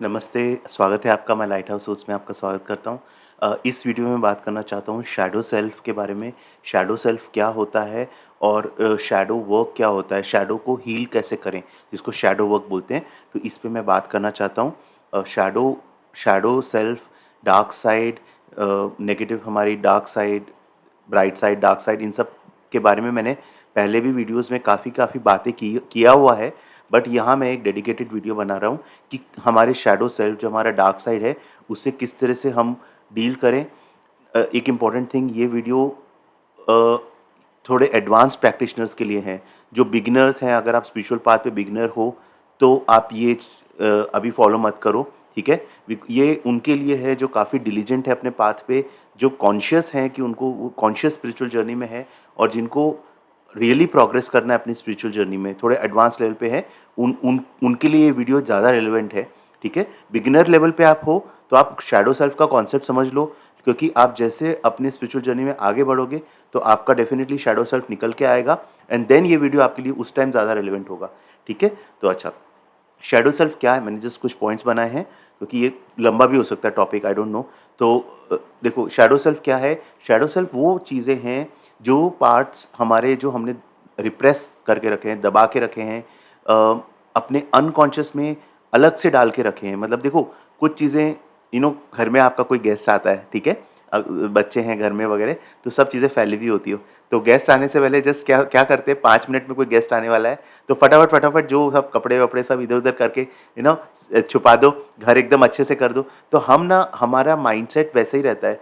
नमस्ते, स्वागत है आपका मैं लाइट हाउस सोच में आपका स्वागत करता हूँ। इस वीडियो में बात करना चाहता हूँ शैडो सेल्फ के बारे में। शैडो सेल्फ क्या होता है और शैडो वर्क क्या होता है, शैडो को हील कैसे करें, जिसको शैडो वर्क बोलते हैं। तो इस पे मैं बात करना चाहता हूँ। Shadow shadow self, dark side, negative हमारी dark side, bright side, dark side, इन सब के बारे में मैंने पहले भी वीडियोज़ में काफ़ी बातें किया हुआ है। बट यहाँ मैं एक डेडिकेटेड वीडियो बना रहा हूँ कि हमारे शैडो सेल्फ जो हमारा डार्क साइड है उससे किस तरह से हम डील करें। एक इम्पॉर्टेंट थिंग, ये वीडियो अ, थोड़े एडवांस प्रैक्टिशनर्स के लिए हैं। जो बिगिनर्स हैं, अगर आप स्पिरिचुअल पाथ पे बिगिनर हो तो आप ये अभी फॉलो मत करो, ठीक है। ये उनके लिए है जो काफ़ी डिलीजेंट है अपने पाथ पे, जो कॉन्शियस हैं कि उनको वो कॉन्शियस स्पिरिचुअल जर्नी में है और जिनको रियली प्रोग्रेस करना है अपनी स्पिरिचुअल जर्नी में, थोड़े एडवांस लेवल पे है। उन उन उनके लिए ये वीडियो ज़्यादा रेलेवेंट है, ठीक है। बिगिनर लेवल पे आप हो तो आप शैडो सेल्फ का कॉन्सेप्ट समझ लो, क्योंकि आप जैसे अपने स्पिरिचुअल जर्नी में आगे बढ़ोगे तो आपका डेफिनेटली शैडो सेल्फ निकल के आएगा एंड देन ये वीडियो आपके लिए उस टाइम ज़्यादा रेलेवेंट होगा, ठीक है। तो अच्छा, शैडो सेल्फ क्या है, मैंने जस्ट कुछ पॉइंट्स बनाए हैं क्योंकि ये लंबा भी हो सकता है टॉपिक, आई डोंट नो। तो देखो शैडो सेल्फ क्या है। शैडो सेल्फ वो चीज़ें हैं, जो पार्ट्स हमारे जो हमने रिप्रेस करके रखे हैं, दबा के रखे हैं, अपने अनकॉन्शियस में अलग से डाल के रखे हैं। मतलब देखो, कुछ चीज़ें घर में आपका कोई गेस्ट आता है, ठीक है। बच्चे हैं घर में वगैरह, तो सब चीज़ें फैली हुई होती हो। तो गेस्ट आने से पहले जस्ट क्या क्या करते हैं, 5 मिनट में कोई गेस्ट आने वाला है तो फटाफट फटाफट जो सब कपड़े वपड़े सब इधर उधर करके छुपा दो, घर एकदम अच्छे से कर दो। तो हमारा माइंडसेट वैसे ही रहता है।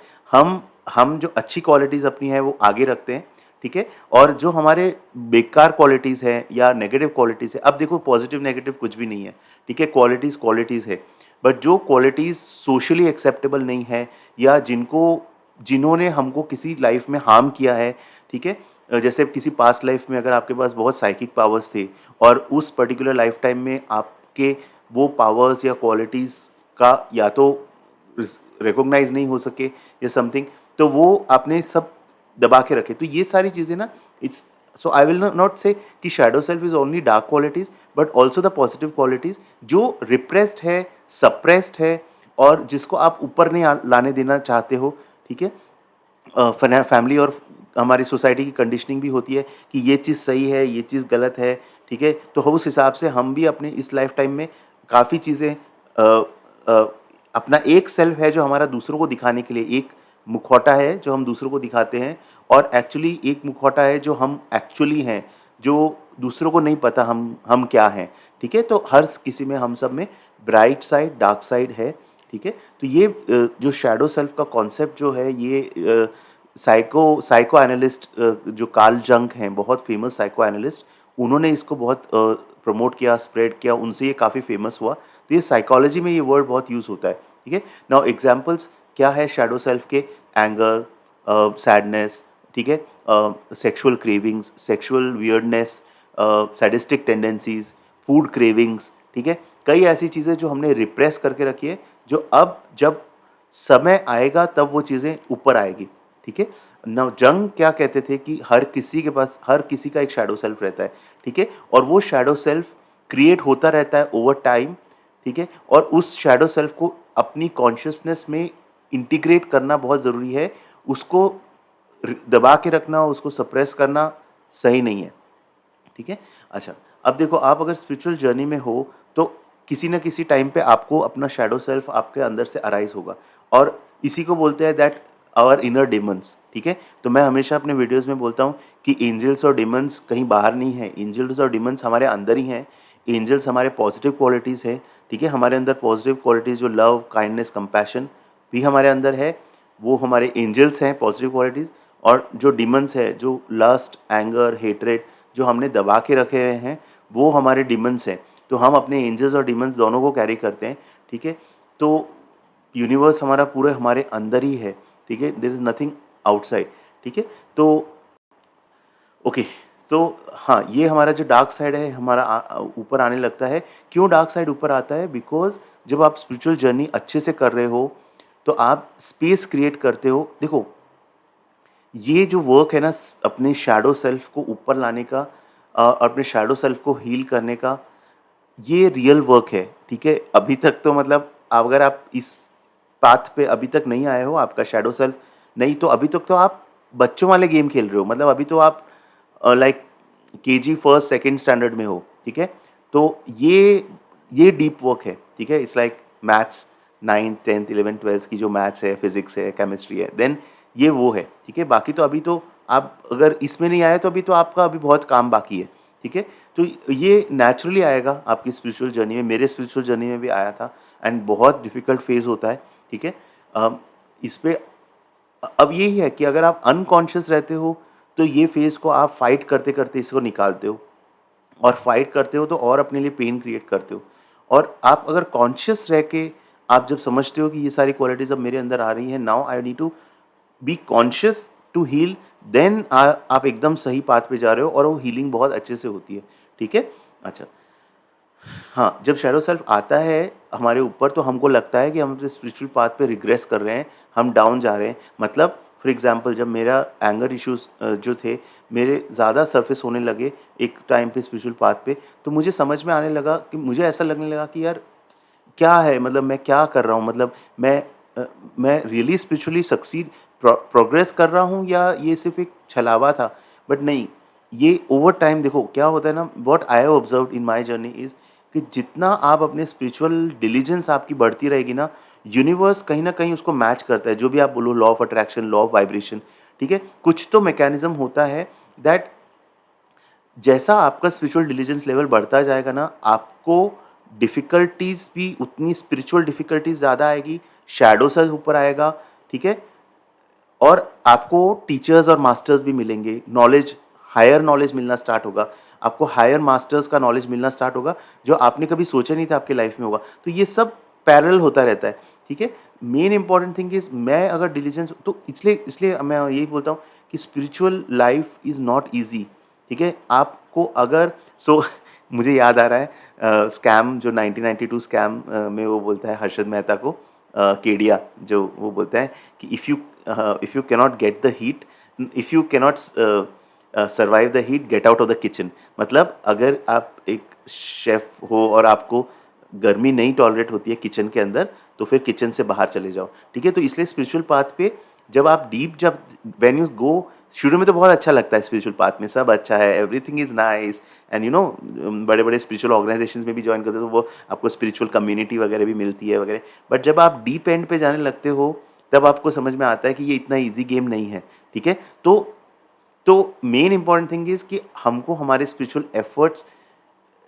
हम जो अच्छी क्वालिटीज़ अपनी है वो आगे रखते हैं, ठीक है। और जो हमारे बेकार क्वालिटीज़ हैं या नेगेटिव क्वालिटीज़ है, अब देखो पॉजिटिव नेगेटिव कुछ भी नहीं है, ठीक है। क्वालिटीज़ क्वालिटीज़ है। बट जो क्वालिटीज़ सोशली एक्सेप्टेबल नहीं है या जिन्होंने हमको किसी लाइफ में हार्म किया है, ठीक है। जैसे किसी पास्ट लाइफ में अगर आपके पास बहुत साइकिक पावर्स थे और उस पर्टिकुलर लाइफ टाइम में आपके वो पावर्स या क्वालिटीज़ का या तो रिकॉग्नाइज नहीं हो सके या समथिंग, तो वो आपने सब दबा के रखे। तो ये सारी चीज़ें ना, it's so I will not से कि shadow self is only dark qualities, but also the positive qualities जो रिप्रेस्ड है, सप्रेस्ड है और जिसको आप ऊपर नहीं लाने देना चाहते हो, ठीक है। फैमिली और हमारी सोसाइटी की कंडीशनिंग भी होती है कि ये चीज़ सही है, ये चीज़ गलत है, ठीक है। तो उस हिसाब से हम भी अपने इस लाइफ टाइम में काफ़ी चीज़ें अपना एक सेल्फ है जो हमारा दूसरों को दिखाने के लिए, एक मुखौटा है जो हम दूसरों को दिखाते हैं, और एक्चुअली एक मुखौटा है जो हम एक्चुअली हैं, जो दूसरों को नहीं पता हम क्या हैं, ठीक है। तो हर किसी में, हम सब में ब्राइट साइड, डार्क साइड है, ठीक है। तो ये जो शैडो सेल्फ का कॉन्सेप्ट जो है, ये साइको एनालिस्ट जो कार्ल जंग हैं, बहुत फेमस साइको एनालिस्ट, उन्होंने इसको बहुत प्रमोट किया, स्प्रेड किया, उनसे ये काफ़ी फेमस हुआ। तो ये साइकोलॉजी में ये वर्ड बहुत यूज़ होता है, ठीक है। नाउ एग्जांपल्स क्या है शैडो सेल्फ के? एंगर, सैडनेस, ठीक है, sexual cravings, sexual weirdness, sadistic tendencies, food cravings, ठीक है। कई ऐसी चीज़ें जो हमने रिप्रेस करके रखी है, जो अब जब समय आएगा तब वो चीज़ें ऊपर आएगी, ठीक है। नव जंग क्या कहते थे कि हर किसी के पास, हर किसी का एक शैडो सेल्फ रहता है, ठीक है। और वो शैडो सेल्फ क्रिएट होता रहता है ओवर टाइम, ठीक है। और उस शैडो सेल्फ को अपनी कॉन्शियसनेस में इंटीग्रेट करना बहुत ज़रूरी है। उसको दबा के रखना, उसको सप्रेस करना सही नहीं है, ठीक है। अच्छा, अब देखो, आप अगर स्पिरिचुअल जर्नी में हो तो किसी न किसी टाइम पे आपको अपना शैडो सेल्फ आपके अंदर से अराइज होगा, और इसी को बोलते हैं दैट आवर इनर डेमन्स, ठीक है। तो मैं हमेशा अपने वीडियोस में बोलता हूँ कि एंजल्स और डेमन्स कहीं बाहर नहीं है, एंजल्स और डेमन्स हमारे अंदर ही हैं। एंजल्स हमारे पॉजिटिव क्वालिटीज़ है, ठीक है। हमारे अंदर पॉजिटिव क्वालिटीज़ जो लव, काइंडनेस, कंपैशन भी हमारे अंदर है, वो हमारे एंजल्स हैं, पॉजिटिव क्वालिटीज़। और जो डिमंस है, जो लस्ट, एंगर, हेट्रेड जो हमने दबा के रखे हुए हैं, वो हमारे डिमंस हैं। तो हम अपने एंजल्स और डिमंस दोनों को कैरी करते हैं, ठीक है। तो यूनिवर्स हमारा पूरे हमारे अंदर ही है, ठीक है। देयर इज़ नथिंग आउटसाइड, ठीक है। तो ओके, तो हाँ, ये हमारा जो डार्क साइड है हमारा ऊपर आने लगता है। क्यों डार्क साइड ऊपर आता है? बिकॉज़ जब आप स्पिरिचुअल जर्नी अच्छे से कर रहे हो तो आप स्पेस क्रिएट करते हो। देखो, ये जो वर्क है ना, अपने शैडो सेल्फ को ऊपर लाने का, अपने शैडो सेल्फ को हील करने का, ये रियल वर्क है, ठीक है? अभी तक तो मतलब अगर आप इस पाथ पे अभी तक नहीं आए हो, आपका शैडो सेल्फ नहीं, तो अभी तक तो आप बच्चों वाले गेम खेल रहे हो। मतलब अभी तो आप like KG first second standard में हो, ठीक है? तो ये डीप वर्क है, ठीक है? It's like maths 9th 10th 11th 12th की जो मैथ्स है, फिजिक्स है, केमिस्ट्री है, देन ये वो है, ठीक है? बाकी तो अभी तो आप अगर इसमें नहीं आए तो अभी तो आपका अभी बहुत काम बाकी है, ठीक है? तो ये नेचुरली आएगा आपकी स्पिरिचुअल जर्नी में, मेरे स्पिरिचुअल जर्नी में भी आया था एंड बहुत डिफ़िकल्ट फेज़ होता है, ठीक है? इस पे अब यही है कि अगर आप अनकॉन्शियस रहते हो, तो ये फेज़ को आप फाइट करते-करते इसको निकालते हो और फाइट करते हो तो और अपने लिए पेन क्रिएट करते हो। और आप अगर कॉन्शियस रह के आप जब समझते हो कि ये सारी क्वालिटीज़ अब मेरे अंदर आ रही हैं, now I need to be conscious to heal, then आप एकदम सही पाथ पे जा रहे हो और वो हीलिंग बहुत अच्छे से होती है, ठीक है? अच्छा, हाँ, जब शैडो सेल्फ आता है हमारे ऊपर तो हमको लगता है कि हम अपने स्पिरिचुअल पाथ पे रिग्रेस कर रहे हैं, हम डाउन जा रहे हैं। मतलब फॉर एग्ज़ाम्पल जब मेरा एंगर इश्यूज़ जो थे, मेरे ज़्यादा सरफेस होने लगे एक टाइम पे स्पिरिचुअल पाथ पे, तो मुझे समझ में आने लगा कि मुझे ऐसा लगने लगा कि यार क्या है, मतलब मैं क्या कर रहा हूँ? मतलब अ, मैं रियली स्पिरिचुअली सक्सीड प्रोग्रेस कर रहा हूँ या ये सिर्फ़ एक छलावा था? बट नहीं, ये ओवर टाइम देखो क्या होता है ना, what I have observed in my journey is कि जितना आप अपने स्पिरिचुअल डिलिजेंस आपकी बढ़ती रहेगी ना, यूनिवर्स कहीं न कहीं उसको मैच करता है। जो भी आप बोलो, law of attraction, law of vibration, ठीक है? कुछ तो मैकेनिज़्म होता है दैट जैसा आपका स्पिरिचुअल डिलिजेंस लेवल बढ़ता जाएगा ना, आपको डिफ़िकल्टीज़ भी उतनी स्पिरिचुअल डिफ़िकल्टीज़ ज़्यादा आएगी, शैडो सेल्फ ऊपर आएगा, ठीक है? और आपको टीचर्स और मास्टर्स भी मिलेंगे, नॉलेज हायर नॉलेज मिलना स्टार्ट होगा, आपको हायर मास्टर्स का नॉलेज मिलना स्टार्ट होगा, जो आपने कभी सोचा नहीं था आपकी लाइफ़ में होगा। तो ये सब पैरेलल होता रहता है, ठीक है? मेन इम्पोर्टेंट थिंग इज़ मैं अगर डिलिजेंस तो इसलिए इसलिए मैं यही बोलता हूँ कि spiritual life is not easy, ठीक है? आपको अगर सो मुझे याद आ रहा है स्कैम जो 1992 स्कैम में वो बोलता है हर्षद मेहता को केडिया जो वो बोलता है कि if you cannot get the heat, if you cannot survive the heat, get out of the kitchen. मतलब अगर आप एक शेफ़ हो और आपको गर्मी नहीं टॉलरेट होती है किचन के अंदर, तो फिर किचन से बाहर चले जाओ, ठीक है? तो इसलिए स्पिरिचुअल पाथ पे जब आप डीप जब व्हेन यू गो, शुरू में तो बहुत अच्छा लगता है स्पिरिचुअल पाथ में, सब अच्छा है, everything is nice and you know बड़े-बड़े स्पिरिचुअल ऑर्गनाइज़ेशंस में भी जॉइन करते हो, तो वो आपको स्पिरिचुअल कम्युनिटी वगैरह भी मिलती है वगैरह। बट जब आप डीप एंड पे जाने लगते हो, तब आपको समझ में आता है कि ये इतना ईज़ी गेम नहीं है, ठीक है? तो मेन इम्पोर्टेंट थिंग इज़ कि हमको हमारे spiritual efforts,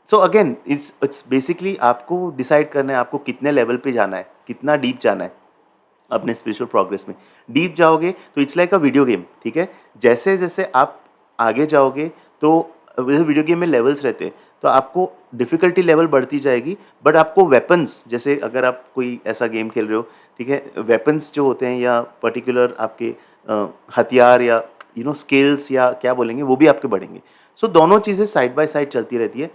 so again it's basically आपको डिसाइड करना है आपको कितने लेवल पे जाना है, कितना डीप जाना है अपने स्पिरिचुअल प्रोग्रेस में। डीप जाओगे तो it's like a video game, ठीक है? जैसे-जैसे आप आगे जाओगे तो वैसे वीडियो गेम में लेवल्स रहते हैं, तो आपको डिफ़िकल्टी लेवल बढ़ती जाएगी, बट आपको वेपन्स जैसे अगर आप कोई ऐसा गेम खेल रहे हो, ठीक है? वेपन्स जो होते हैं या पर्टिकुलर आपके हथियार या यू नो स्किल्स या क्या बोलेंगे, वो भी आपके बढ़ेंगे। सो दोनों चीज़ें साइड बाय साइड चलती रहती है।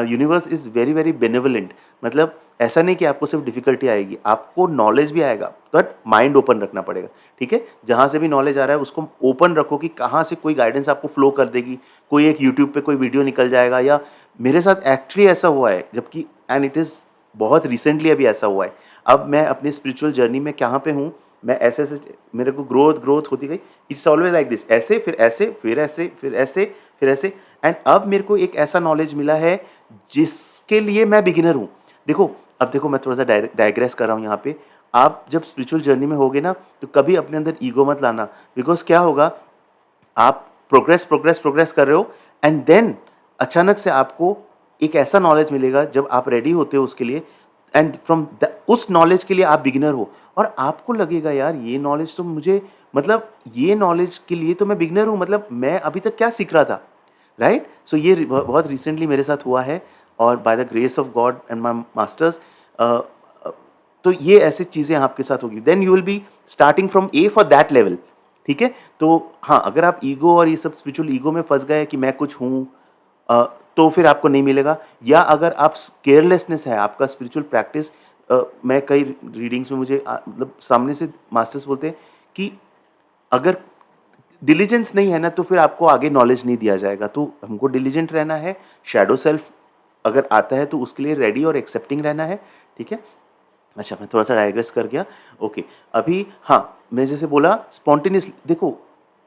Universe is very very benevolent, मतलब ऐसा नहीं कि आपको सिर्फ डिफ़िकल्टी आएगी, आपको नॉलेज भी आएगा, बट माइंड ओपन रखना पड़ेगा, ठीक है? जहाँ से भी नॉलेज आ रहा है उसको ओपन रखो कि कहाँ से कोई गाइडेंस आपको फ्लो कर देगी, कोई एक यूट्यूब पे कोई वीडियो निकल जाएगा, या मेरे साथ एक्चुअली ऐसा हुआ है, जबकि एंड इट इज़ बहुत रिसेंटली अभी ऐसा हुआ है। अब मैं अपनी स्पिरिचुअल जर्नी में कहाँ पे हूँ, मैं ऐसे-ऐसे मेरे को ग्रोथ होती गई। इट्स ऑलवेज़ लाइक दिस, ऐसे, फिर ऐसे, फिर ऐसे, फिर ऐसे, फिर ऐसे, एंड अब मेरे को एक ऐसा नॉलेज मिला है जिसके लिए मैं बिगिनर हूँ। देखो, अब देखो मैं थोड़ा-सा डाइग्रेस कर रहा हूँ यहाँ पे। आप जब स्पिरिचुअल जर्नी में होगे ना, तो कभी अपने अंदर ईगो मत लाना, बिकॉज़ क्या होगा, आप प्रोग्रेस कर रहे हो एंड देन अचानक से आपको एक ऐसा नॉलेज मिलेगा जब आप रेडी होते हो उसके लिए, एंड फ्रॉम द उस नॉलेज के लिए आप बिगिनर हो और आपको लगेगा यार ये नॉलेज तो मुझे, मतलब ये नॉलेज के लिए तो मैं बिगिनर हूँ, मतलब मैं अभी तक क्या सीख रहा था, राइट? सो ये बहुत रिसेंटली मेरे साथ हुआ है और by the grace of God and my masters, तो ये ऐसी चीज़ें आपके साथ होगी, then you will be starting from a for that level, ठीक है? तो हाँ, अगर आप ईगो और ये सब स्पिरिचुअल ईगो में फँस गए कि मैं कुछ हूँ, तो फिर आपको नहीं मिलेगा, या अगर आप केयरलेसनेस है आपका स्पिरिचुअल प्रैक्टिस, मैं कई रीडिंग्स में मुझे मतलब सामने से मास्टर्स बोलते हैं कि अगर डिलिजेंस नहीं है ना, तो फिर आपको आगे नॉलेज नहीं दिया जाएगा। तो हमको डिलिजेंट रहना है, शैडो सेल्फ अगर आता है तो उसके लिए रेडी और एक्सेप्टिंग रहना है, ठीक है। अच्छा, मैं थोड़ा-सा डाइग्रेस कर गया। ओके, अभी हाँ, मैं जैसे बोला स्पॉन्टेनियसली देखो,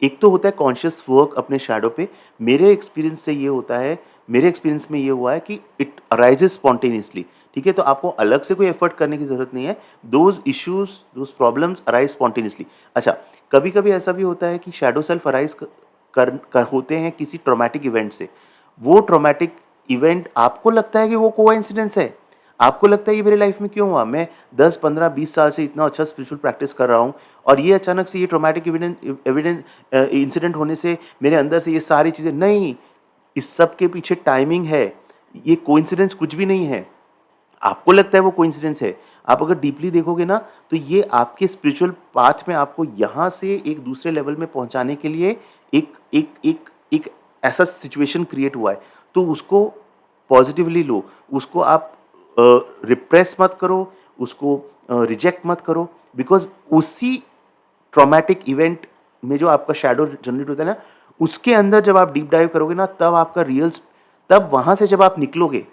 एक तो होता है कॉन्शियस वर्क अपने शैडो पे। मेरे एक्सपीरियंस से ये होता है, मेरे एक्सपीरियंस में ये हुआ है कि इट अराइजेज़ स्पॉन्टेनियसली, ठीक है? तो आपको अलग से कोई एफर्ट करने की ज़रूरत नहीं है। Those issues, those problems arise spontaneously. अच्छा, कभी-कभी ऐसा भी होता है कि शैडो सेल्फ अराइज़ क कर कर होते हैं किसी ट्रॉमेटिक इवेंट से। वो ट्रॉमेटिक इवेंट आपको लगता है कि वो कोइंसिडेंस है। आपको लगता है ये मेरे लाइफ में क्यों हुआ? मैं 10, 15, 20 साल से इतना अच्छा स्पिरिचुअल प्रैक्टिस कर रहा हूँ और ये अचानक से ये ट्रॉमेटिक इंसिडेंट होने से मेरे अंदर से ये सारी चीज़ें नहीं, इस सब के पीछे टाइमिंग है। ये कोइंसिडेंस कुछ भी नहीं है। आपको लगता है वो कोइंसिडेंस है। आप अगर डीपली देखोगे ना, तो ये आपके स्पिरिचुअल पाथ में आपको यहाँ से एक दूसरे लेवल में पहुँचाने के लिए एक एक एक एक ऐसा सिचुएशन क्रिएट हुआ है। तो उसको पॉजिटिवली लो, उसको आप रिप्रेस मत करो, उसको रिजेक्ट मत करो, बिकॉज़ उसी ट्रॉमेटिक इवेंट में जो आपका शैडो जनरेट होता है ना, उसके अंदर जब आप डीप डाइव करोगे ना, तब आपका तब वहाँ से जब आप निकलोगे,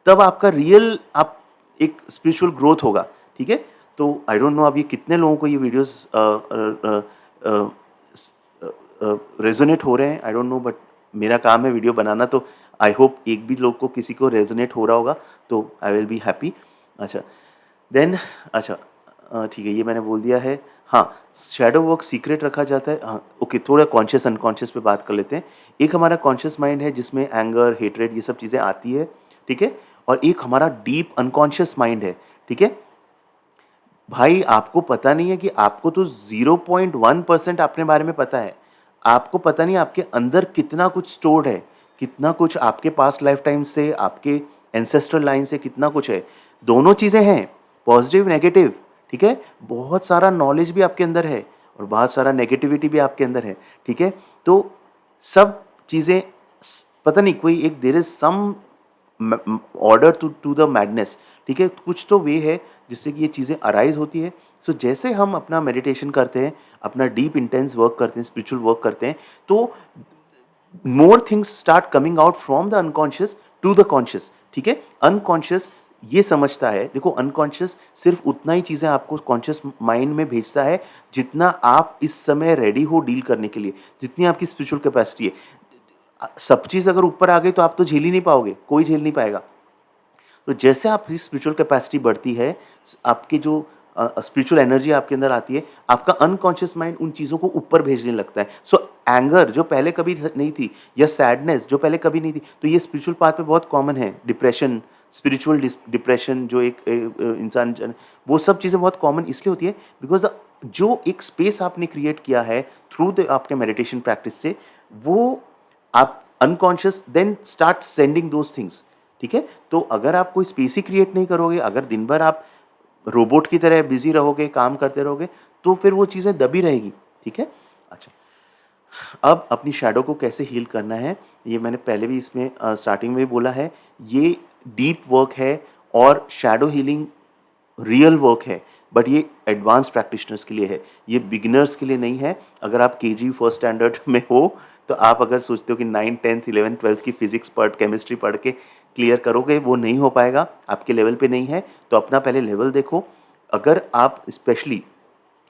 तब आपका रियल आप एक स्पिरिचुअल ग्रोथ होगा, ठीक है? तो आई डोंट नो अब ये कितने लोगों को ये वीडियोज़ रेज़ोनेट हो रहे हैं, आई डोंट नो, बट मेरा काम है वीडियो बनाना, तो आई होप एक भी लोग को किसी को रेज़ोनेट हो रहा होगा, तो आई विल बी हैप्पी। अच्छा, देन अच्छा, ठीक है, ये मैंने बोल दिया है। हाँ, शैडो वर्क सीक्रेट रखा जाता है। हाँ, ओके, थोड़ा कॉन्शियस अनकॉन्शियस पे बात कर लेते हैं। एक हमारा कॉन्शियस माइंड है जिसमें एंगर, हेट्रेड ये सब चीज़ें आती है, ठीक है? और एक हमारा डीप अनकॉन्शियस माइंड है, ठीक है? भाई आपको पता नहीं है कि आपको तो 0.1% अपने बारे में पता है। आपको पता नहीं आपके अंदर कितना कुछ स्टोर्ड है, कितना कुछ आपके पास्ट लाइफ टाइम से, आपके एंसेस्ट्रल लाइन से कितना कुछ है। दोनों चीज़ें हैं, पॉजिटिव, नेगेटिव, ठीक है? बहुत सारा नॉलेज भी आपके अंदर है और बहुत सारा नेगेटिविटी भी आपके अंदर है, ठीक है? तो सब चीज़ें पता नहीं कोई एक there is some order to the madness, ठीक है? कुछ तो वे है जिससे कि ये चीज़ें अराइज़ होती है। सो जैसे हम अपना मेडिटेशन करते हैं, अपना डीप इंटेंस वर्क करते हैं, स्पिरिचुअल वर्क करते हैं, तो more things start coming out from the unconscious to the conscious, ठीक है? अनकॉन्शियस ये समझता है, देखो अनकॉन्शियस सिर्फ उतना ही चीज़ें आपको कॉन्शियस माइंड में भेजता है जितना आप इस समय रेडी हो डील करने के लिए, जितनी आपकी स्पिरिचुअल कैपेसिटी है। सब चीज़ अगर ऊपर आ गई तो आप तो झेल ही नहीं पाओगे, कोई झेल नहीं पाएगा। तो जैसे आपकी स्पिरिचुअल कैपेसिटी बढ़ती है, आपकी जो स्पिरिचुअल एनर्जी आपके अंदर आती है, आपका अनकॉन्शियस माइंड उन चीज़ों को ऊपर भेजने लगता है। सो एंगर जो पहले कभी नहीं थी, या सैडनेस जो पहले कभी नहीं थी, तो ये स्पिरिचुअल पाथ पे बहुत कॉमन है। डिप्रेशन, स्पिरिचुअल डिप्रेशन जो एक इंसान वो सब चीज़ें बहुत कॉमन इसलिए होती है बिकॉज जो एक स्पेस आपने क्रिएट किया है थ्रू द आपके मेडिटेशन प्रैक्टिस से, वो आप unconscious then start sending those things, ठीक है? तो अगर आप कोई स्पेस ही क्रिएट नहीं करोगे, अगर दिन भर आप रोबोट की तरह बिजी रहोगे, काम करते रहोगे, तो फिर वो चीज़ें दबी रहेगी, ठीक है? अच्छा, अब अपनी शैडो को कैसे हील करना है, ये मैंने पहले भी इसमें स्टार्टिंग में भी बोला है। ये डीप वर्क है और शैडो हीलिंग रियल वर्क है, बट ये एडवांस प्रैक्टिशनर्स के लिए है, ये बिगिनर्स के लिए नहीं है। अगर आप केजी फर्स्ट स्टैंडर्ड में हो, तो आप अगर सोचते हो कि 9, 10th, 11th, 12th की फिजिक्स केमिस्ट्री पढ़ के क्लियर करोगे, वो नहीं हो पाएगा, आपके लेवल पे नहीं है। तो अपना पहले लेवल देखो। अगर आप स्पेशली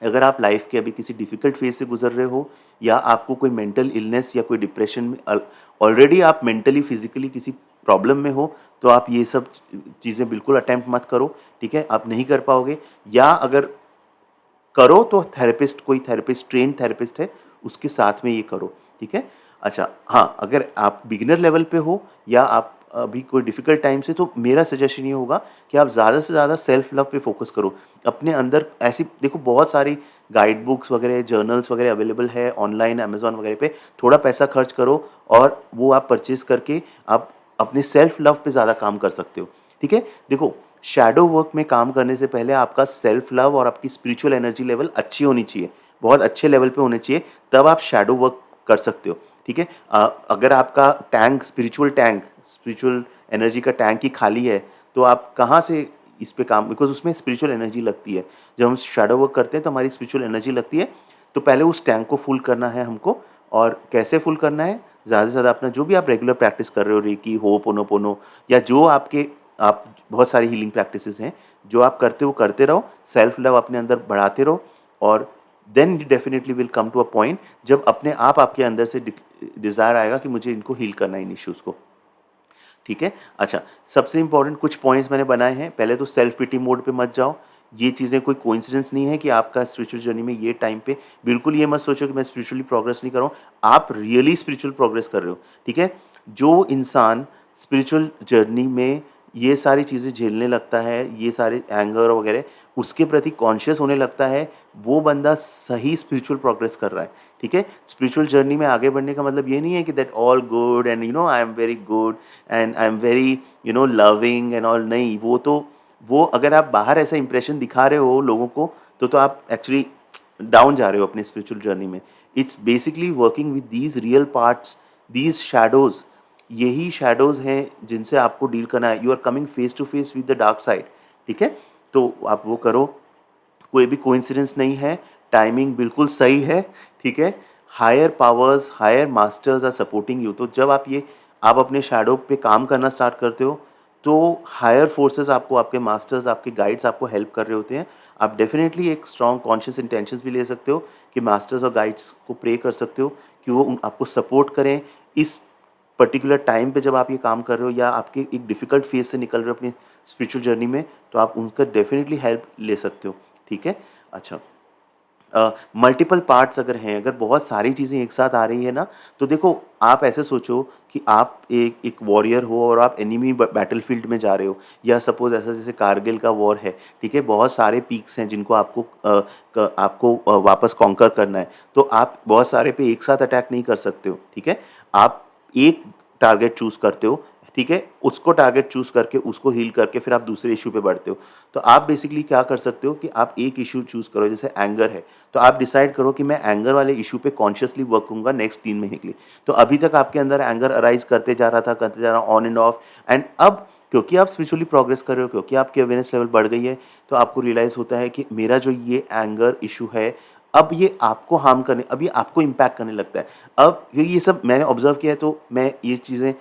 अगर आप लाइफ के अभी किसी डिफ़िकल्ट फेज़ से गुज़र रहे हो, या आपको कोई मेंटल इलनेस या कोई डिप्रेशन में ऑलरेडी आप मेंटली, फिज़िकली किसी प्रॉब्लम में हो, तो आप ये सब चीज़ें बिल्कुल अटेम्प्ट मत करो, ठीक है? आप नहीं कर पाओगे, या अगर करो तो कोई थेरेपिस्ट, ट्रेन्ड थेरेपिस्ट है, उसके साथ में ये करो, ठीक है? अच्छा, हाँ, अगर आप बिगिनर लेवल पे हो या आप अभी कोई डिफ़िकल्ट टाइम से, तो मेरा सजेशन ये होगा कि आप ज़्यादा से ज़्यादा सेल्फ लव पे फ़ोकस करो। अपने अंदर ऐसी देखो बहुत सारी गाइड बुक्स वगैरह, जर्नल्स वगैरह अवेलेबल है ऑनलाइन, अमेज़न वगैरह पे। थोड़ा पैसा खर्च करो और वो आप परचेज़ करके आप अपने सेल्फ लव पे ज़्यादा काम कर सकते हो, ठीक है? देखो, शैडो वर्क में काम करने से पहले आपका सेल्फ लव और आपकी स्पिरिचुअल एनर्जी लेवल अच्छी होनी चाहिए, बहुत अच्छे लेवल पे होने चाहिए, तब आप शैडो वर्क कर सकते हो, ठीक है? अगर आपका स्पिरिचुअल एनर्जी का टैंक ही खाली है, तो आप कहाँ से इस पे काम, बिकॉज़ उसमें स्पिरिचुअल एनर्जी लगती है। जब हम शैडो वर्क करते हैं तो हमारी स्पिरिचुअल एनर्जी लगती है, तो पहले उस टैंक को फुल करना है हमको, और कैसे फुल करना है, ज़्यादा से ज़्यादा अपना जो भी आप रेगुलर प्रैक्टिस कर रहे हो, रेकी, होपोनोपोनो, या जो आपके आप बहुत सारी हीलिंग प्रैक्टिसेस हैं, जो आप करते हो करते रहो, सेल्फ लव अपने अंदर बढ़ाते रहो, और then you definitely will come to a point जब अपने आप आपके अंदर से डिज़ायर आएगा कि मुझे इनको हील करना है, इन इश्यूज़ को। ठीक है? अच्छा, सबसे इम्पोर्टेंट कुछ पॉइंट्स मैंने बनाए हैं। पहले तो सेल्फ पिटी मोड पे मत जाओ। ये चीज़ें कोई कोइंसिडेंस नहीं है कि आपका स्पिरिचुअल जर्नी में ये टाइम पे बिल्कुल ये मत सोचो कि मैं स्पिरिचुअली प्रोग्रेस नहीं कर रहा हूँ। आप रियली स्पिरिचुअल प्रोग्रेस कर रहे हो। ठीक है? जो इंसान स्पिरिचुअल जर्नी में ये सारी चीज़ें झेलने लगता है, ये सारे एंगर वगैरह, उसके प्रति कॉन्शियस होने लगता है, वो बंदा सही स्पिरिचुअल प्रोग्रेस कर रहा है। ठीक है? स्पिरिचुअल जर्नी में आगे बढ़ने का मतलब ये नहीं है कि that all good and I am very good and I am very loving and all. नहीं, वो अगर आप बाहर ऐसा इंप्रेशन दिखा रहे हो लोगों को, तो आप एक्चुअली डाउन जा रहे हो अपने स्पिरिचुअल जर्नी में। It's basically working with these real parts, these shadows. यही शैडोज हैं जिनसे आपको डील करना है। You are coming face to face with the dark side. ठीक है? तो आप वो करो। कोई भी कोइंसिडेंस नहीं है, टाइमिंग बिल्कुल सही है। ठीक है? Higher powers, higher masters are supporting you. तो जब आप अपने शैडो पे काम करना स्टार्ट करते हो, तो हायर फोर्सेस आपको, आपके मास्टर्स, आपके गाइड्स आपको हेल्प कर रहे होते हैं। आप डेफिनेटली एक स्ट्रॉन्ग कॉन्शियस इंटेंशंस भी ले सकते हो कि मास्टर्स और गाइड्स को प्रे कर सकते हो कि वो आपको सपोर्ट करें इस पर्टिकुलर टाइम पे जब आप ये काम कर रहे हो, या आपके एक डिफ़िकल्ट फेज़ से निकल रहे हो अपनी स्पिरिचुअल जर्नी में, तो आप उनका डेफिनेटली हेल्प ले सकते हो। ठीक है? अच्छा, मल्टीपल पार्ट्स अगर हैं, अगर बहुत सारी चीज़ें एक साथ आ रही है ना, तो देखो, आप ऐसे सोचो कि आप एक एक वॉरियर हो और आप एनिमी बैटलफील्ड में जा रहे हो, या सपोज़ ऐसा जैसे कारगिल का वॉर है। ठीक है? बहुत सारे पीक्स हैं जिनको आपको वापस कॉन्कर करना है, तो आप बहुत सारे पे एक साथ अटैक नहीं कर सकते हो। ठीक है? आप एक टारगेट चूज़ करते हो। ठीक है? उसको टारगेट चूज़ करके उसको हील करके फिर आप दूसरे इश्यू पे बढ़ते हो। तो आप बेसिकली क्या कर सकते हो कि आप एक इश्यू चूज़ करो, जैसे एंगर है, तो आप डिसाइड करो कि मैं एंगर वाले इश्यू पे कॉन्शियसली वर्क करूँगा नेक्स्ट 3 महीने के लिए। तो अभी तक आपके अंदर एंगर अराइज़ करते जा रहा ऑन एंड ऑफ, एंड अब क्योंकि आप स्पिरिचुअली प्रोग्रेस कर रहे हो, क्योंकि आपकी अवेयरनेस लेवल बढ़ गई है, तो आपको रियलाइज़ होता है कि मेरा जो ये एंगर इश्यू है, अब ये आपको हार्म करने, अब ये आपको इम्पैक्ट करने लगता है। अब ये सब मैंने ऑब्ज़र्व किया है, तो मैं ये चीज़ें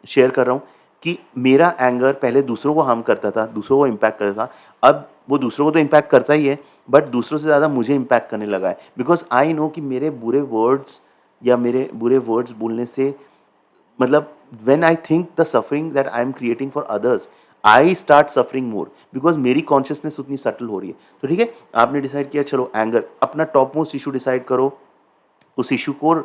शेयर कर रहा हूँ कि मेरा एंगर पहले दूसरों को हार्म करता था, दूसरों को इम्पैक्ट करता था। अब वो दूसरों को तो इम्पैक्ट करता ही है, बट दूसरों से ज़्यादा मुझे इम्पैक्ट करने लगा है। बिकॉज़ आई नो कि मेरे बुरे वर्ड्स, या मेरे बुरे वर्ड्स बोलने से, मतलब when I think the suffering that I am creating for others, I start suffering more, because मेरी कॉन्शियसनेस उतनी सटल हो रही है। तो ठीक है, आपने डिसाइड किया, चलो एंगर अपना टॉप मोस्ट इश्यू डिसाइड करो, उस इश्यू को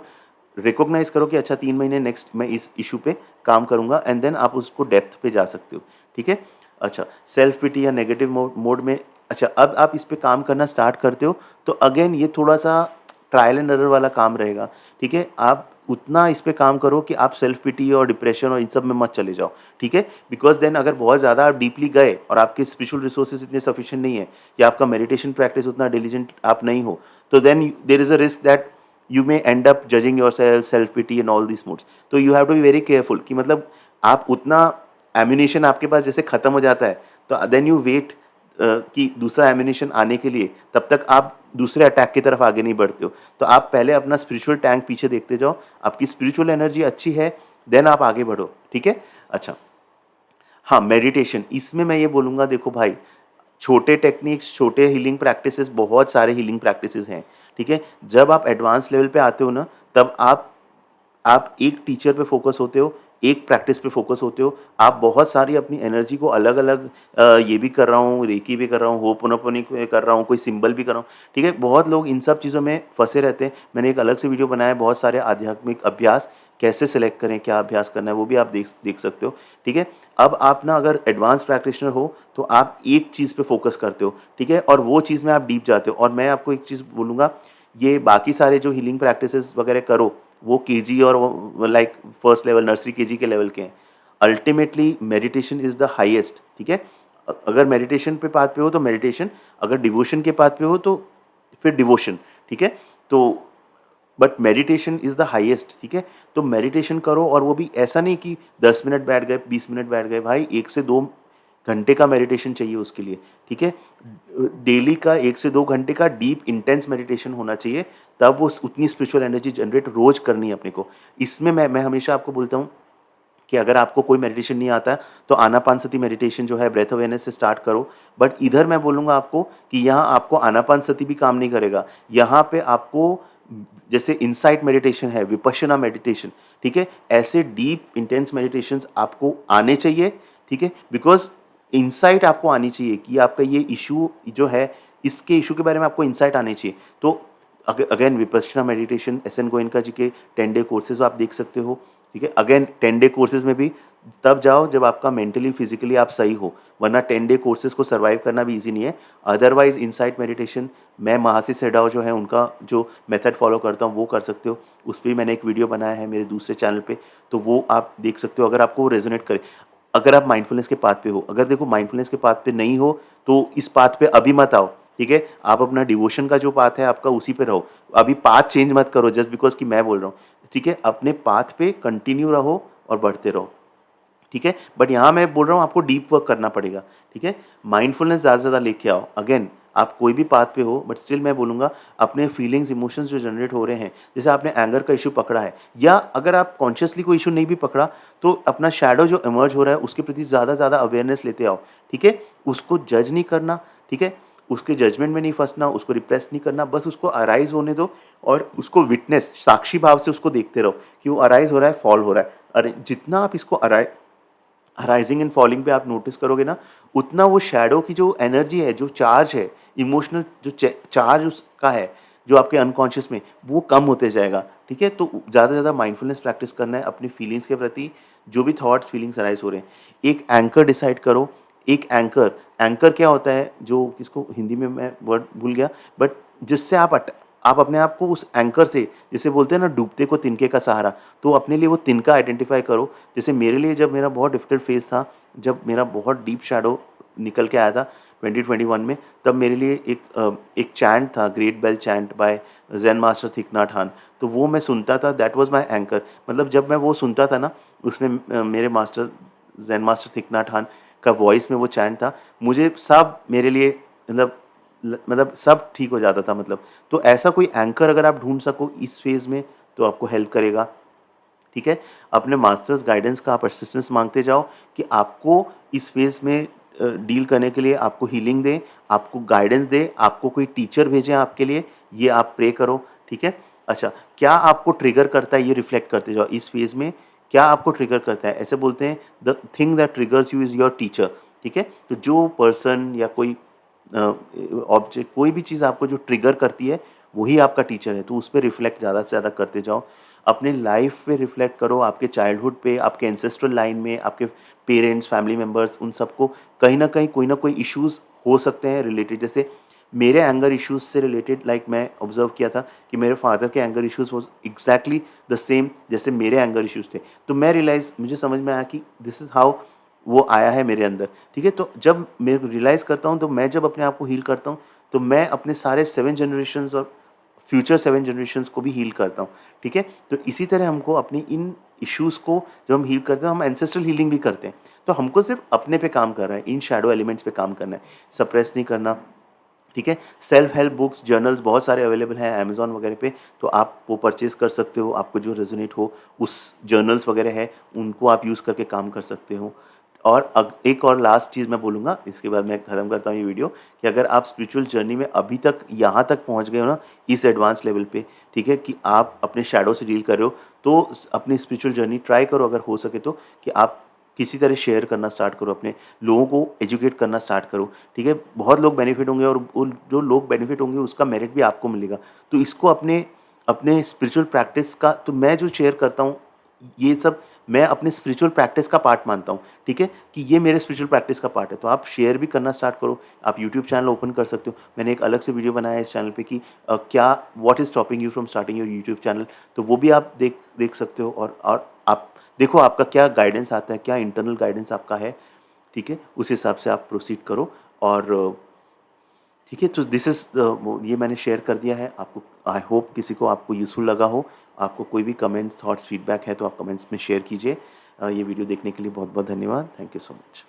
रिकॉग्नाइज़ करो कि अच्छा 3 महीने नेक्स्ट मैं इस इश्यू पे काम करूँगा, एंड देन आप उसको डेप्थ पे जा सकते हो। ठीक है? अच्छा, सेल्फ पिटी या नेगेटिव मोड में, अच्छा, अब आप इस पे काम करना स्टार्ट करते हो, तो अगेन ये थोड़ा-सा ट्रायल एंड एरर वाला काम रहेगा। ठीक है? आप उतना इस पे काम करो कि आप सेल्फ पिटी और डिप्रेशन और इन सब में मत चले जाओ। ठीक है? बिकॉज़ देन अगर बहुत ज़्यादा आप डीपली गए और आपके स्पिरिचुअल रिसोर्सेज़ इतने सफिशिएंट नहीं है, या आपका मेडिटेशन प्रैक्टिस उतना डिलिजेंट आप नहीं हो, तो then there is a risk that you may end up judging yourself, self pity and all these moods. तो you have to be very careful कि मतलब आप उतना एम्यूनेशन आपके पास जैसे ख़त्म हो जाता है, तो देन यू वेट कि दूसरा एम्यूनेशन आने के लिए, तब तक आप दूसरे अटैक की तरफ आगे नहीं बढ़ते हो। तो आप पहले अपना स्पिरिचुअल टैंक पीछे देखते जाओ, आपकी स्पिरिचुअल एनर्जी अच्छी है, देन आप आगे बढ़ो। ठीक है? अच्छा, हाँ, मेडिटेशन, इसमें मैं ये बोलूँगा, देखो भाई, छोटे टेक्निक्स, छोटे हीलिंग प्रैक्टिसेस, बहुत सारे हीलिंग प्रैक्टिसेस हैं। ठीक है? जब आप एडवांस लेवल पे आते हो ना, तब आप एक टीचर पे फ़ोकस होते हो, एक प्रैक्टिस पे फ़ोकस होते हो। आप बहुत सारी अपनी एनर्जी को अलग-अलग, ये भी कर रहा हूँ, रेकी भी कर रहा हूँ, होपोनोपोनी कर रहा हूँ, कोई सिंबल भी कर रहा हूँ। ठीक है? बहुत लोग इन सब चीज़ों में फँसे रहते हैं। मैंने एक अलग से वीडियो बनाया है, बहुत सारे आध्यात्मिक अभ्यास कैसे सेलेक्ट करें, क्या अभ्यास करना है, वो भी आप देख देख सकते हो। ठीक है? अब आप ना अगर एडवांस प्रैक्टिशनर हो, तो आप एक चीज़ पे फ़ोकस करते हो। ठीक है? और वो चीज़ में आप डीप जाते हो। और मैं आपको एक चीज़ बोलूँगा, ये बाकी सारे जो हीलिंग प्रैक्टिसेस वगैरह करो, वो केजी और वो like first level, nursery KG के लेवल के हैं। Ultimately meditation is the highest. ठीक है? अगर मेडिटेशन पे पाथ पे हो तो मेडिटेशन, अगर डिवोशन के पाथ पे हो तो फिर डिवोशन। ठीक है? तो but meditation is the highest. ठीक है? तो मेडिटेशन करो, और वो भी ऐसा नहीं कि 10 मिनट बैठ गए, 20 मिनट बैठ गए, भाई 1 से 2 घंटे का मेडिटेशन चाहिए उसके लिए, ठीक है? डेली का 1 से 2 घंटे का डीप इंटेंस मेडिटेशन होना चाहिए, तब वो उतनी स्पिरिचुअल एनर्जी जनरेट रोज़ करनी है अपने को। इसमें मैं हमेशा आपको बोलता हूँ कि अगर आपको कोई मेडिटेशन नहीं आता है, तो आनापानसति मेडिटेशन जो है ब्रेथ अवेयरनेस से स्टार्ट करो। बट इधर मैं बोलूँगा आपको कि यहाँ आपको आनापानसति भी काम नहीं करेगा। यहाँ पे आपको जैसे इनसाइट मेडिटेशन है, विपश्यना मेडिटेशन, ठीक है? ऐसे डीप इंटेंस मेडिटेशंस आपको आने चाहिए, ठीक है? बिकॉज़ इनसाइट आपको आनी चाहिए कि आपका ये इश्यू जो है, इसके इश्यू के बारे में आपको इनसाइट आनी चाहिए। तो again Vipassana meditation S N. Goenka ji के 10 डे कोर्सेज़ आप देख सकते हो, ठीक है? अगेन 10 डे कोर्सेज़ में भी तब जाओ जब आपका मेंटली, फिज़िकली आप सही हो, वरना 10 डे कोर्सेज़ को सर्वाइव करना भी ईज़ी नहीं है। अदरवाइज़ इनसाइट मेडिटेशन मैं महासिस सेडाव जो है उनका जो मेथड फ़ॉलो करता हूँ वो कर सकते हो। उस पे भी मैंने एक वीडियो बनाया है मेरे दूसरे चैनल पे, तो वो आप देख सकते हो अगर आपको वो रेज़ोनेट करे। अगर आप माइंडफुलनेस के पाथ पे हो, अगर देखो माइंडफुलनेस के पाथ पे नहीं हो, तो इस पाथ पे अभी मत आओ, ठीक है? आप अपना डिवोशन का जो पाथ है आपका उसी पे रहो। अभी पाथ चेंज मत करो जस्ट बिकॉज़ कि मैं बोल रहा हूँ, ठीक है? अपने पाथ पे कंटिन्यू रहो और बढ़ते रहो, ठीक है? बट यहाँ मैं बोल रहा हूँ आपको डीप वर्क करना पड़ेगा, ठीक है? माइंडफुलनेस ज़्यादा से ज़्यादा लेके आओ। अगेन आप कोई भी पाथ पे हो बट स्टिल मैं बोलूँगा अपने फीलिंग्स, इमोशंस जो जनरेट हो रहे हैं, जैसे आपने एंगर का इश्यू पकड़ा है या अगर आप कॉन्शियसली कोई इश्यू नहीं भी पकड़ा, तो अपना शैडो जो इमर्ज हो रहा है उसके प्रति ज़्यादा से ज़्यादा अवेयरनेस लेते आओ, ठीक है? उसको जज नहीं करना, ठीक है? उसके जजमेंट में नहीं फँसना, उसको रिप्रेस नहीं करना, बस उसको अराइज़ होने दो और उसको विटनेस, साक्षी भाव से उसको देखते रहो कि वो अराइज़ हो रहा है, फॉल हो रहा है। अरे जितना आप इसको राइजिंग एंड फॉलिंग पे आप नोटिस करोगे ना, उतना वो शैडो की जो एनर्जी है, जो चार्ज है, इमोशनल जो चार्ज उसका है, जो आपके अनकॉन्शियस में, वो कम होते जाएगा, ठीक है? तो ज़्यादा से ज़्यादा माइंडफुलनेस प्रैक्टिस करना है अपनी फीलिंग्स के प्रति, जो भी थॉट्स, फीलिंग्स अराइज़ हो रहे हैं। एक एंकर डिसाइड करो, एक एंकर, एंकर क्या होता है, जो किसको हिंदी में मैं वर्ड भूल गया, बट जिससे आप अपने आप को उस एंकर से, जिसे बोलते हैं ना डूबते को तिनके का सहारा, तो अपने लिए वो तिनका आइडेंटिफ़ाई करो। जैसे मेरे लिए जब मेरा बहुत डिफ़िकल्ट फ़ेज़ था, जब मेरा बहुत डीप शैडो निकल के आया था 2021 में, तब मेरे लिए एक चैंट था, great bell chant by Zen master Thich Nhat Hanh. तो वो मैं सुनता था, दैट वाज़ माय एंकर। मतलब जब मैं वो सुनता था ना, उसमें मेरे master Zen master Thich Nhat हान का वॉइस में वो चैंट था, मुझे सब मेरे लिए मतलब सब ठीक हो जाता था मतलब। तो ऐसा कोई एंकर अगर आप ढूँढ सको इस फ़ेज़ में, तो आपको हेल्प करेगा, ठीक है? अपने मास्टर्स गाइडेंस का आप असिस्टेंस माँगते जाओ कि आपको इस फ़ेज़ में डील करने के लिए आपको हीलिंग दें, आपको गाइडेंस दें, आपको कोई टीचर भेजें आपके लिए, ये आप प्रे करो, ठीक है? अच्छा, क्या आपको ट्रिगर करता है ये रिफ्लेक्ट करते जाओ इस फ़ेज़ में, क्या आपको ट्रिगर करता है? ऐसे बोलते हैं the thing that triggers you is your teacher, ठीक है? तो जो पर्सन या कोई ऑब्जेक्ट, कोई भी चीज़ आपको जो ट्रिगर करती है, वही आपका टीचर है, तो उस पे रिफ्लेक्ट ज़्यादा से ज़्यादा करते जाओ। अपने लाइफ पे रिफ्लेक्ट करो, आपके चाइल्डहुड पे, आपके एंसेस्ट्रल लाइन में, आपके पेरेंट्स, फैमिली मेंबर्स, उन सबको कहीं न कहीं कोई ना कोई इश्यूज़ हो सकते हैं रिलेटेड। जैसे मेरे एंगर इश्यूज़ से रिलेटेड मैं ऑब्ज़र्व किया था कि मेरे फादर के anger issues was exactly the same जैसे मेरे एंगर इश्यूज़ थे। तो मुझे समझ में आया कि दिस इज़ हाउ वो आया है मेरे अंदर, ठीक है? तो जब मैं रियलाइज़ करता हूँ, तो मैं जब अपने आप को हील करता हूँ, तो मैं अपने सारे 7 जनरेशंस और फ्यूचर 7 जनरेशंस को भी हील करता हूँ, ठीक है? तो इसी तरह हमको अपनी इन इश्यूज़ को जब हम हील करते हैं, हम एंसेस्ट्रल हीलिंग भी करते हैं। तो हमको सिर्फ़ अपने पे काम करना है, इन शैडो एलिमेंट्स पे काम करना है, सप्रेस नहीं करना, ठीक है? सेल्फ हेल्प बुक्स, जर्नल्स बहुत सारे अवेलेबल हैं अमेज़न वगैरह पे, तो आप वो परचेज़ कर सकते हो, आपको जो रेज़ोनेट हो, उस जर्नल्स वगैरह है, उनको आप यूज़ करके काम कर सकते हो। और एक और लास्ट चीज़ मैं बोलूँगा, इसके बाद मैं ख़त्म करता हूँ ये वीडियो, कि अगर आप स्पिरिचुअल जर्नी में अभी तक यहाँ तक पहुँच गए हो ना, इस एडवांस लेवल पे, ठीक है? कि आप अपने शैडो से डील कर रहे हो, तो अपनी स्पिरिचुअल जर्नी ट्राई करो अगर हो सके तो, कि आप किसी तरह शेयर करना स्टार्ट करो, अपने लोगों को एजुकेट करना स्टार्ट करो, ठीक है? बहुत लोग बेनिफिट होंगे और वो जो लोग बेनिफिट होंगे उसका मेरिट भी आपको मिलेगा। तो इसको अपने अपने स्पिरिचुअल प्रैक्टिस का, तो मैं जो शेयर करता हूँ, ये सब मैं अपने स्पिरिचुअल प्रैक्टिस का पार्ट मानता हूँ, ठीक है? कि ये मेरे स्पिरिचुअल प्रैक्टिस का पार्ट है, तो आप शेयर भी करना स्टार्ट करो। आप यूट्यूब चैनल ओपन कर सकते हो। मैंने एक अलग से वीडियो बनाया है इस चैनल पे कि क्या what is stopping you from starting your YouTube channel, तो वो भी आप देख देख सकते हो, और आप देखो आपका क्या गाइडेंस आता है, क्या इंटरनल गाइडेंस आपका है, ठीक है? उस हिसाब से आप प्रोसीड करो। और ठीक है, तो दिस इज़ ये मैंने शेयर कर दिया है आपको। आई होप किसी को आपको यूज़फुल लगा हो। आपको कोई भी कमेंट्स, थॉट्स, फीडबैक है तो आप कमेंट्स में शेयर कीजिए। ये वीडियो देखने के लिए बहुत बहुत धन्यवाद। Thank you so much.